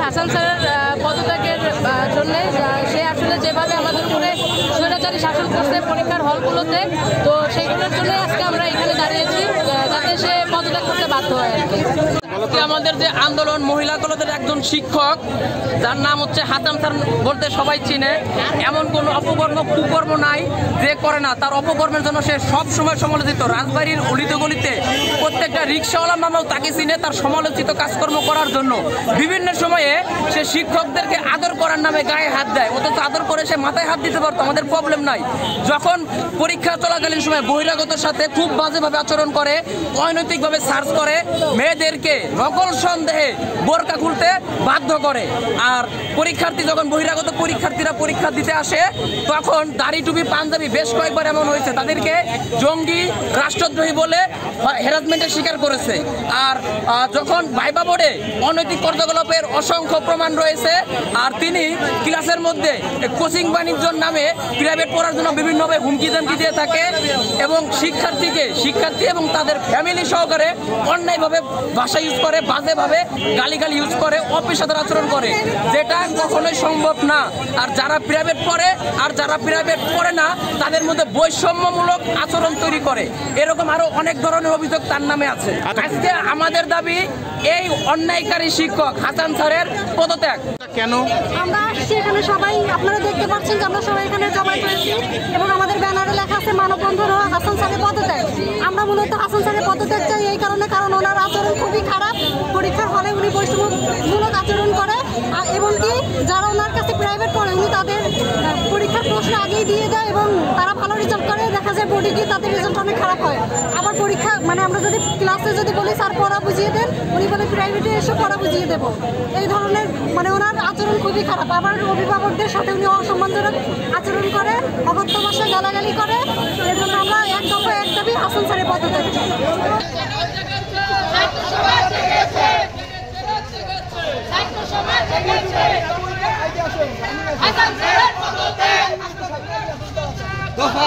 হাসান স্যারের পদত্যাগের জন্য। সে আসলে যেভাবে আমাদের উপরে স্বৈরাচারী শাসন করছে পরীক্ষার হলগুলোতে, তো সেইগুলোর জন্য আজকে আমরা এখানে দাঁড়িয়েছি যাতে সে পদত্যাগ করতে বাধ্য হয় আর কি। আমাদের যে আন্দোলন মহিলা কলেজের একজন শিক্ষক যার নাম হচ্ছে হাসান স্যার বলতে সবাই চিনে, এমন কোনো অপকর্ম কুকর্ম নাই যে করে না। তার অপকর্মের জন্য সে সব সময় সমালোচিত। রাজবাড়ির অলিতে গলিতে প্রত্যেকটা রিক্সাওয়ালা মামাও তাকে চিনে তার সমালোচিত কাজকর্ম করার জন্য। বিভিন্ন সময়ে সে শিক্ষকদেরকে আদর করার নামে গায়ে হাত দেয়, অথচ আদর করে সে মাথায় হাত দিতে পারতো, আমাদের প্রবলেম নাই। যখন পরীক্ষা চলাকালীন সময় বহিরাগতের সাথে খুব বাজেভাবে আচরণ করে, অনৈতিকভাবে সার্চ করে, মেয়েদেরকে নকল সন্দেহে বোরকা খুলতে বাধ্য করে। আর পরীক্ষার্থী যখন বহিরাগত পরীক্ষার্থীরা পরীক্ষা দিতে আসে তখন দাড়ি টুপি পাঞ্জাবি বেশ কয়েকবার এমন হয়েছে তাদেরকে জঙ্গি রাষ্ট্রদ্রোহী বলে হ্যারাসমেন্টের শিকার করেছে। আর যখন ভাইবা বোর্ডে অনৈতিক কার্যকলাপের অসংখ্য প্রমাণ রয়েছে, আর তিনি ক্লাসের মধ্যে কোচিং বাণিজ্যর নামে প্রাইভেট পড়ার জন্য বিভিন্নভাবে হুমকি ধমকি দিয়ে থাকে এবং শিক্ষার্থী এবং তাদের ফ্যামিলি সহকারে অন্যায়ভাবে ভাষা ইউজ করে, বাজেভাবে গালিগালি ইউজ করে, অপেশাদার আচরণ করে, যেটা কখনোই সম্ভব না। আর যারা প্রাইভেট পড়ে আর যারা প্রাইভেট পড়ে না তাদের মধ্যে বৈষম্যমূলক আচরণ তৈরি করে, এরকম আরো অনেক ধরনের অভিযোগ তার নামে আছে। আজকে আমাদের দাবি এই অন্যায়কারী শিক্ষক হাসান স্যারের পদত্যাগ। কেন আমরা আসছি এখানে সবাই, আপনারা দেখতে পাচ্ছেন যে আমরা সবাই এখানে জমায়েত হয়েছি এবং আমাদের ব্যানারে লেখা আছে মানববন্ধন ও হাসান স্যারের পদত্যাগ। আমরা মূলত হাসান স্যারের পদত্যাগ চাই এই কারণে, কারণ ওনার আচরণ খুবই খারাপ। পরীক্ষার হলে উনি বৈষম্যমূলক আচরণ করে, এমনকি যারা ওনার কাছে প্রাইভেট পড়ে উনি তাদের পরীক্ষার প্রশ্ন আগেই দিয়ে দেয় এবং তারা ভালো রেজাল্ট করে, দেখা যায় বোর্ডে গিয়ে তাদের রেজাল্ট অনেক খারাপ হয়। আবার পরীক্ষা আমরা যদি ক্লাসে যদি বলি স্যার পড়া বুঝিয়ে দেন, উনি বলে প্রাইভেটে এসে পড়া বুঝিয়ে দেবো। এই ধরনের ওনার আচরণ খুবই খারাপ। আবার অভিভাবকদের সাথে উনি অসম্মানজনক আচরণ করে, অকথ্য ভাষায় গালাগালি করে। এর জন্য আমরা এক দফা এক দাবি হাসান স্যারের পদত্যাগ চাই। দফা